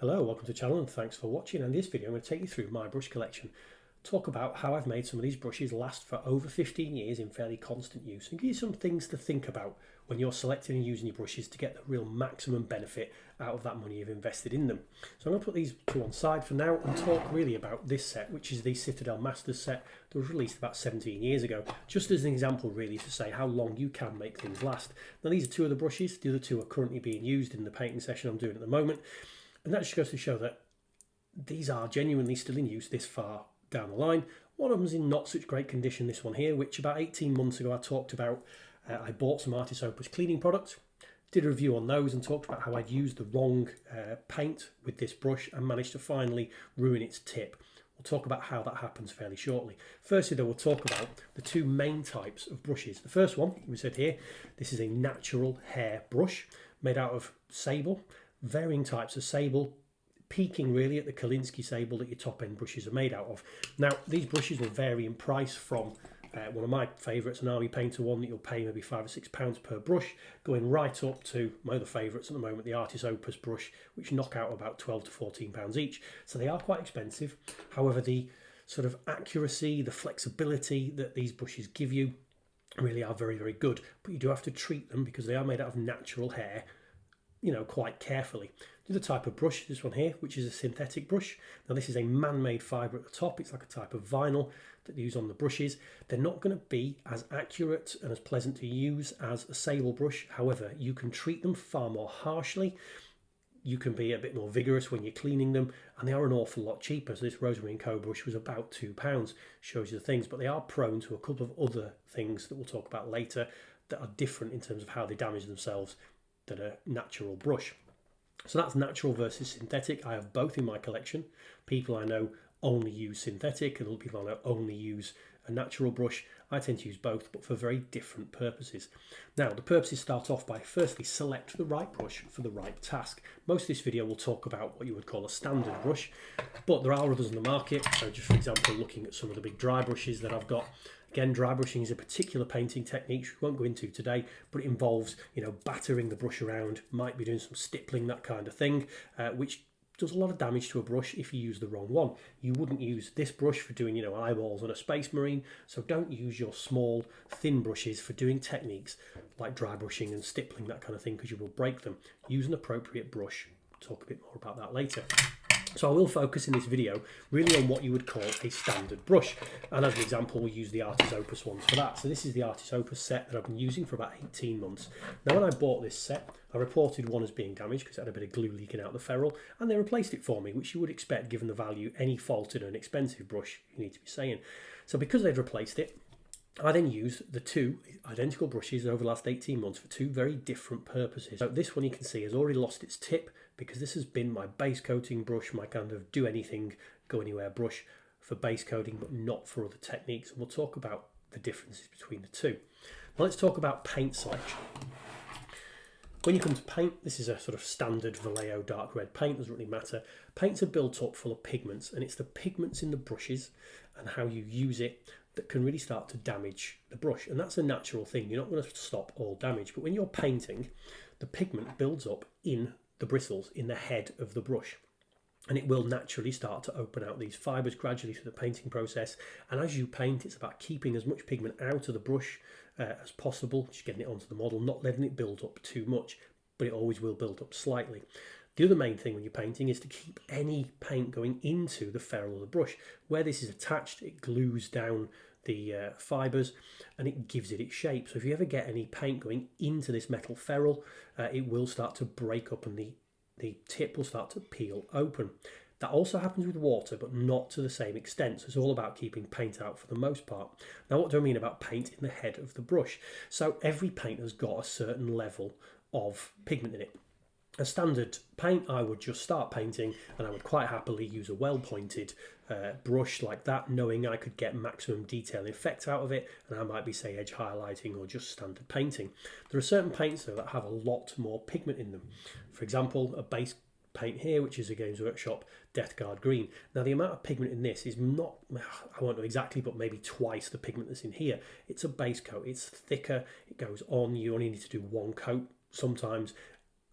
Hello, welcome to the channel and thanks for watching. And in this video I'm going to take you through my brush collection, talk about how I've made some of these brushes last for over 15 years in fairly constant use, and give you some things to think about when you're selecting and using your brushes to get the real maximum benefit out of that money you've invested in them. So I'm going to put these to one side for now and talk really about this set, which is the Citadel Masters Set that was released about 17 years ago, just as an example really to say how long you can make things last. Now these are two of the brushes, the other two are currently being used in the painting session I'm doing at the moment. And that just goes to show that these are genuinely still in use this far down the line. One of them's in not such great condition, this one here, which about 18 months ago I talked about. I bought some Artist Opus cleaning products, did a review on those and talked about how I'd used the wrong paint with this brush and managed to finally ruin its tip. We'll talk about how that happens fairly shortly. Firstly though, we'll talk about the two main types of brushes. The first one, we said here, this is a natural hair brush made out of sable. Varying types of sable, peaking really at the Kolinsky sable that your top end brushes are made out of. Now these brushes will vary in price from one of my favourites, an Army Painter one that you'll pay maybe £5 or £6 per brush, going right up to my other favourites at the moment, the Artist Opus brush, which knock out about £12 to £14 each. So they are quite expensive. However, the sort of accuracy, the flexibility that these brushes give you really are very, very good. But you do have to treat them because they are made out of natural hair, you know, quite carefully. The other type of brush, this one here, which is a synthetic brush. Now this is a man-made fibre at the top. It's like a type of vinyl that they use on the brushes. They're not going to be as accurate and as pleasant to use as a sable brush. However, you can treat them far more harshly. You can be a bit more vigorous when you're cleaning them, and they are an awful lot cheaper. So this Rosemary & Co brush was about £2. Shows you the things, but they are prone to a couple of other things that we'll talk about later that are different in terms of how they damage themselves than a natural brush. So that's natural versus synthetic. I have both in my collection. People I know only use synthetic and other people I know only use a natural brush. I tend to use both, but for very different purposes. Now the purposes start off by firstly select the right brush for the right task. Most of this video will talk about what you would call a standard brush, but there are others in the market. So just for example, looking at some of the big dry brushes that I've got. Again, dry brushing is a particular painting technique which we won't go into today, but it involves, you know, battering the brush around, might be doing some stippling, that kind of thing, which does a lot of damage to a brush if you use the wrong one. You wouldn't use this brush for doing, you know, eyeballs on a Space Marine, so don't use your small, thin brushes for doing techniques like dry brushing and stippling, that kind of thing, because you will break them. Use an appropriate brush. We'll talk a bit more about that later. So I will focus in this video really on what you would call a standard brush. And as an example, we'll use the Artist Opus ones for that. So this is the Artist Opus set that I've been using for about 18 months. Now when I bought this set, I reported one as being damaged because it had a bit of glue leaking out the ferrule, and they replaced it for me, which you would expect given the value any fault in an expensive brush you need to be saying. So because they'd replaced it, I then used the two identical brushes over the last 18 months for two very different purposes. So this one you can see has already lost its tip because this has been my base coating brush, my kind of do anything, go anywhere brush for base coating, but not for other techniques. And we'll talk about the differences between the two. Now let's talk about paint selection. When you come to paint, this is a sort of standard Vallejo dark red paint, doesn't really matter. Paints are built up full of pigments, and it's the pigments in the brushes and how you use it that can really start to damage the brush. And that's a natural thing. You're not going to stop all damage. But when you're painting, the pigment builds up in the bristles, in the head of the brush. And it will naturally start to open out these fibres gradually through the painting process. And as you paint, it's about keeping as much pigment out of the brush as possible, just getting it onto the model, not letting it build up too much, but it always will build up slightly. The other main thing when you're painting is to keep any paint going into the ferrule of the brush. Where this is attached, it glues down the fibres and it gives it its shape. So if you ever get any paint going into this metal ferrule, it will start to break up and the tip will start to peel open. That also happens with water, but not to the same extent. So it's all about keeping paint out for the most part. Now, what do I mean about paint in the head of the brush? So every paint has got a certain level of pigment in it. A standard paint, I would just start painting and I would quite happily use a well-pointed brush like that, knowing I could get maximum detail effect out of it, and I might be, say, edge highlighting or just standard painting. There are certain paints, though, that have a lot more pigment in them. For example, a base paint here, which is a Games Workshop Death Guard Green. Now, the amount of pigment in this is not, I won't know exactly, but maybe twice the pigment that's in here. It's a base coat. It's thicker. It goes on. You only need to do one coat sometimes,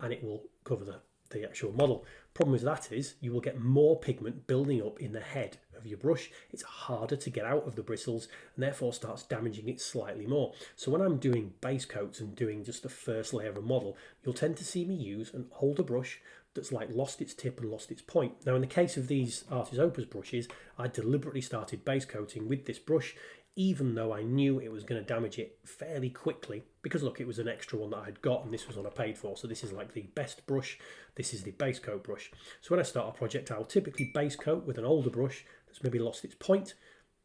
and it will cover the the actual model. Problem with that is you will get more pigment building up in the head of your brush. It's harder to get out of the bristles and therefore starts damaging it slightly more. So when I'm doing base coats and doing just the first layer of a model, you'll tend to see me use an older brush that's like lost its tip and lost its point. Now in the case of these Artis Opus brushes, I deliberately started base coating with this brush even though I knew it was going to damage it fairly quickly, because look, it was an extra one that I'd got and this was one I paid for. So this is like the best brush, this is the base coat brush. So when I start a project, I'll typically base coat with an older brush that's maybe lost its point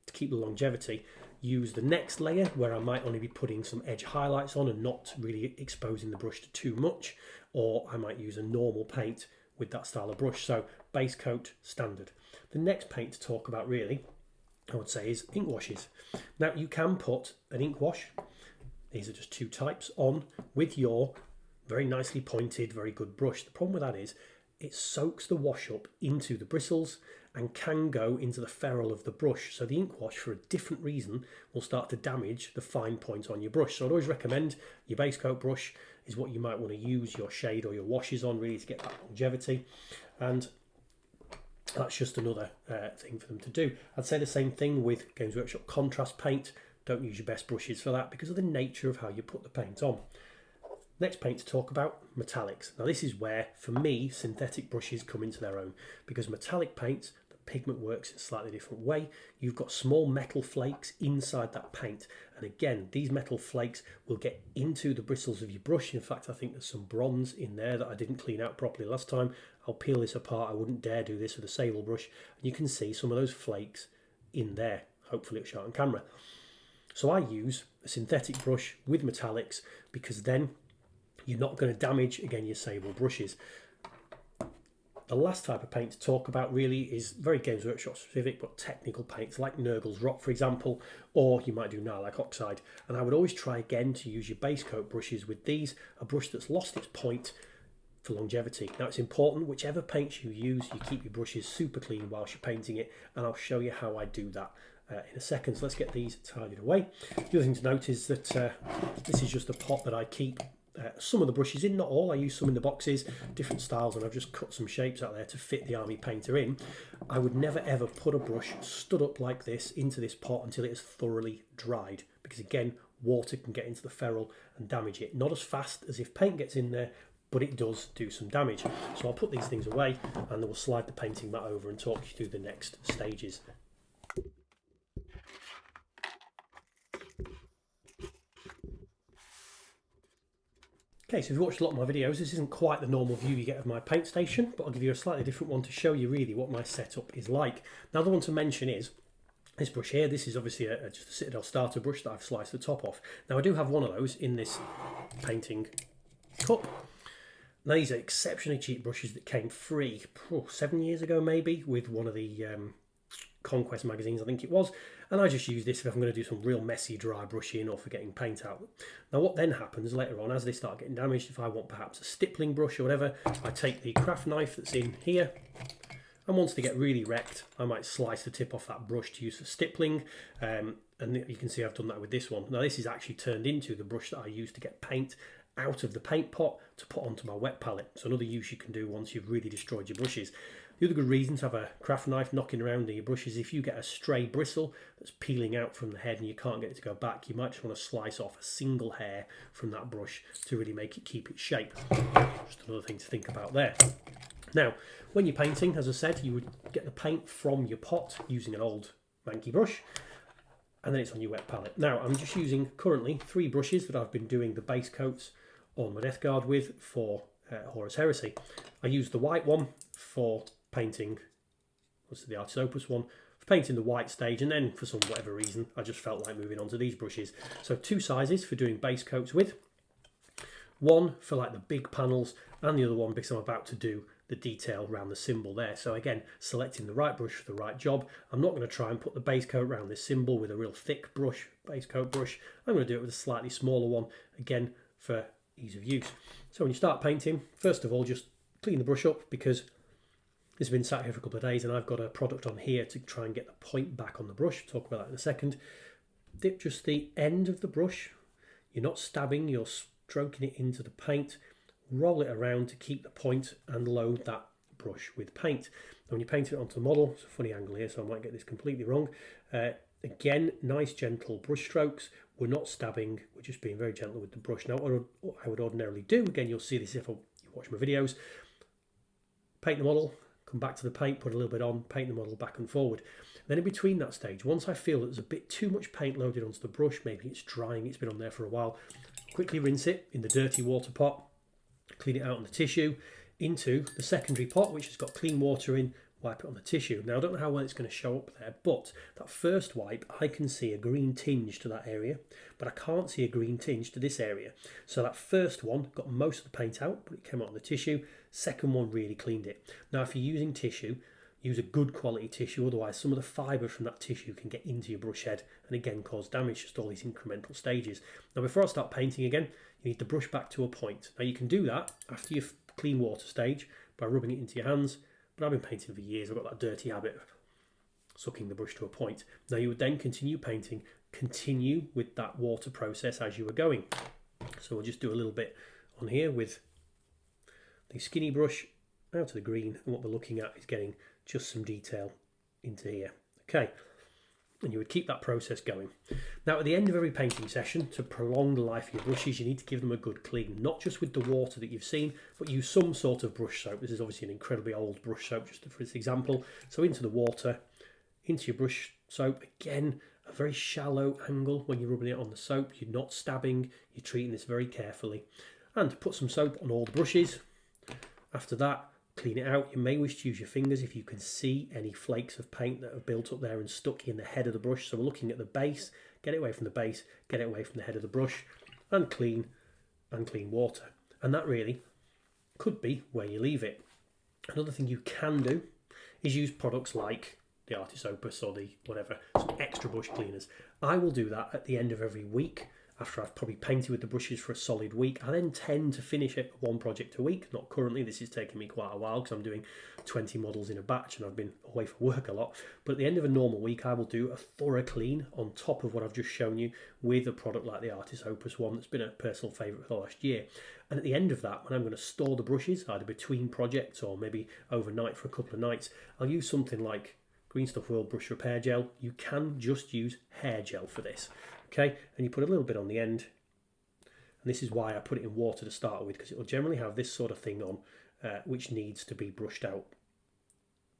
to keep the longevity, use the next layer where I might only be putting some edge highlights on and not really exposing the brush to too much, or I might use a normal paint with that style of brush. So base coat, standard. The next paint to talk about really, I would say, is ink washes. Now you can put an ink wash, these are just two types, on with your very nicely pointed, very good brush. The problem with that is it soaks the wash up into the bristles and can go into the ferrule of the brush. So the ink wash, for a different reason, will start to damage the fine point on your brush. So I'd always recommend your base coat brush is what you might want to use your shade or your washes on, really, to get that longevity. And that's just another thing for them to do. I'd say the same thing with Games Workshop contrast paint. Don't use your best brushes for that because of the nature of how you put the paint on. Next paint to talk about, metallics. Now this is where, for me, synthetic brushes come into their own, because metallic paints, the pigment works in a slightly different way. You've got small metal flakes inside that paint, and again, these metal flakes will get into the bristles of your brush. In fact, I think there's some bronze in there that I didn't clean out properly last time. I'll peel this apart. I wouldn't dare do this with a sable brush. And you can see some of those flakes in there. Hopefully it's shot on camera. So I use a synthetic brush with metallics because then you're not going to damage, again, your sable brushes. The last type of paint to talk about really is very Games Workshop specific, but technical paints like Nurgle's Rock, for example, or you might do Nylak Oxide. And I would always try again to use your base coat brushes with these, a brush that's lost its point, for longevity. Now it's important, whichever paints you use, you keep your brushes super clean whilst you're painting it, and I'll show you how I do that in a second. So let's get these tidied away. The other thing to note is that this is just a pot that I keep some of the brushes in, not all. I use some in the boxes, different styles, and I've just cut some shapes out there to fit the army painter in. I would never ever put a brush stood up like this into this pot until it is thoroughly dried, because again, water can get into the ferrule and damage it. Not as fast as if paint gets in there, but it does do some damage. So I'll put these things away and then we'll slide the painting mat over and talk you through the next stages. Okay, so if you've watched a lot of my videos, this isn't quite the normal view you get of my paint station, but I'll give you a slightly different one to show you really what my setup is like. Now the one to mention is this brush here. This is obviously just a Citadel starter brush that I've sliced the top off. Now I do have one of those in this painting cup. Now these are exceptionally cheap brushes that came free 7 years ago maybe with one of the Conquest magazines, I think it was, and I just use this if I'm going to do some real messy dry brushing or for getting paint out. Now what then happens later on, as they start getting damaged, if I want perhaps a stippling brush or whatever, I take the craft knife that's in here, and once they get really wrecked, I might slice the tip off that brush to use for stippling, and you can see I've done that with this one. Now this is actually turned into the brush that I use to get paint out of the paint pot to put onto my wet palette. So another use you can do once you've really destroyed your brushes. The other good reason to have a craft knife knocking around in your brushes is if you get a stray bristle that's peeling out from the head and you can't get it to go back, you might just want to slice off a single hair from that brush to really make it keep its shape. Just another thing to think about there. Now, when you're painting, as I said, you would get the paint from your pot using an old manky brush, and then it's on your wet palette. Now, I'm just using currently 3 brushes that I've been doing the base coats on my Death Guard with for Horus Heresy. I used the white one for painting, what's the Artis Opus one, for painting the white stage, and then for some whatever reason I just felt like moving on to these brushes. So 2 sizes for doing base coats with, one for like the big panels and the other one because I'm about to do the detail around the symbol there. So again, selecting the right brush for the right job. I'm not going to try and put the base coat around this symbol with a real thick brush, base coat brush. I'm going to do it with a slightly smaller one, again for ease of use. So when you start painting, first of all, just clean the brush up because this has been sat here for a couple of days and I've got a product on here to try and get the point back on the brush. Talk about that in a second. Dip just the end of the brush. You're not stabbing, you're stroking it into the paint. roll it around to keep the point and load that brush with paint. Now when you paint it onto the model, it's a funny angle here so I might get this completely wrong. Again, nice gentle brush strokes. We're not stabbing, we're just being very gentle with the brush. Now what I would ordinarily do, again you'll see this if you watch my videos, paint the model, come back to the paint, put a little bit on, paint the model back and forward. Then in between that stage, once I feel that there's a bit too much paint loaded onto the brush, maybe it's drying, it's been on there for a while, quickly rinse it in the dirty water pot, clean it out on the tissue, into the secondary pot which has got clean water in, wipe it on the tissue. Now I don't know how well it's going to show up there, but that first wipe I can see a green tinge to that area, but I can't see a green tinge to this area. So that first one got most of the paint out, but it came out on the tissue. Second one really cleaned it. Now if you're using tissue, use a good quality tissue, otherwise some of the fibre from that tissue can get into your brush head and again cause damage, just all these incremental stages. Now before I start painting again, you need to brush back to a point. Now you can do that after your clean water stage by rubbing it into your hands, but I've been painting for years, I've got that dirty habit of sucking the brush to a point. Now you would then continue painting, continue with that water process as you were going. So we'll just do a little bit on here with the skinny brush out to the green, and what we're looking at is getting just some detail into here. Okay, and you would keep that process going. Now at the end of every painting session, to prolong the life of your brushes, you need to give them a good clean, not just with the water that you've seen, but use some sort of brush soap. This is obviously an incredibly old brush soap, just for this example. So into the water, into your brush soap, again, a very shallow angle when you're rubbing it on the soap. You're not stabbing, you're treating this very carefully. And put some soap on all the brushes. After that, clean it out. You may wish to use your fingers if you can see any flakes of paint that have built up there and stuck in the head of the brush. So we're looking at the base, get it away from the base, get it away from the head of the brush, and clean water. And that really could be where you leave it. Another thing you can do is use products like the Artist Opus or the whatever, some extra brush cleaners. I will do that at the end of every week. After I've probably painted with the brushes for a solid week, I then tend to finish it one project a week. Not currently, this is taking me quite a while because I'm doing 20 models in a batch and I've been away for work a lot. But at the end of a normal week, I will do a thorough clean on top of what I've just shown you with a product like the Artist Opus one that's been a personal favourite for the last year. And at the end of that, when I'm going to store the brushes, either between projects or maybe overnight for a couple of nights, I'll use something like Green Stuff World Brush Repair Gel. You can just use hair gel for this. Okay, and you put a little bit on the end, and this is why I put it in water to start with, because it will generally have this sort of thing on which needs to be brushed out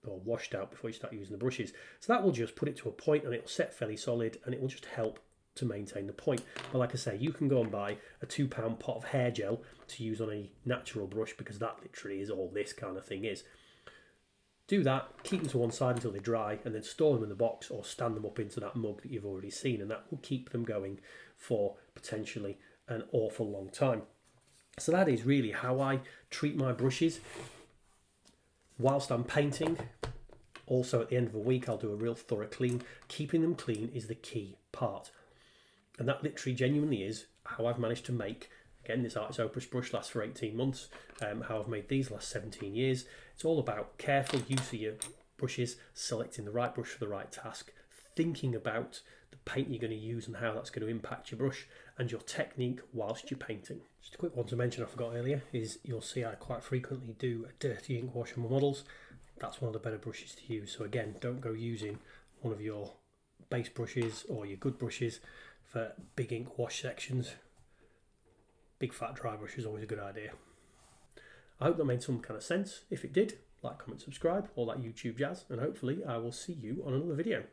or washed out before you start using the brushes. So that will just put it to a point and it will set fairly solid and it will just help to maintain the point. But like I say, you can go and buy a £2 pot of hair gel to use on a natural brush, because that literally is all this kind of thing is. Do that, keep them to one side until they dry, and then store them in the box or stand them up into that mug that you've already seen, and that will keep them going for potentially an awful long time. So that is really how I treat my brushes whilst I'm painting. Also at the end of a week I'll do a real thorough clean. Keeping them clean is the key part, and that literally genuinely is how I've managed to make, again, this Artist Opus brush lasts for 18 months, how I've made these last 17 years. It's all about careful use of your brushes, selecting the right brush for the right task, thinking about the paint you're going to use and how that's going to impact your brush and your technique whilst you're painting. Just a quick one to mention I forgot earlier is you'll see I quite frequently do a dirty ink wash on my models. That's one of the better brushes to use. So again, don't go using one of your base brushes or your good brushes for big ink wash sections. Big fat dry brush is always a good idea. I hope that made some kind of sense. If it did, like, comment, subscribe, all that YouTube jazz, and hopefully I will see you on another video.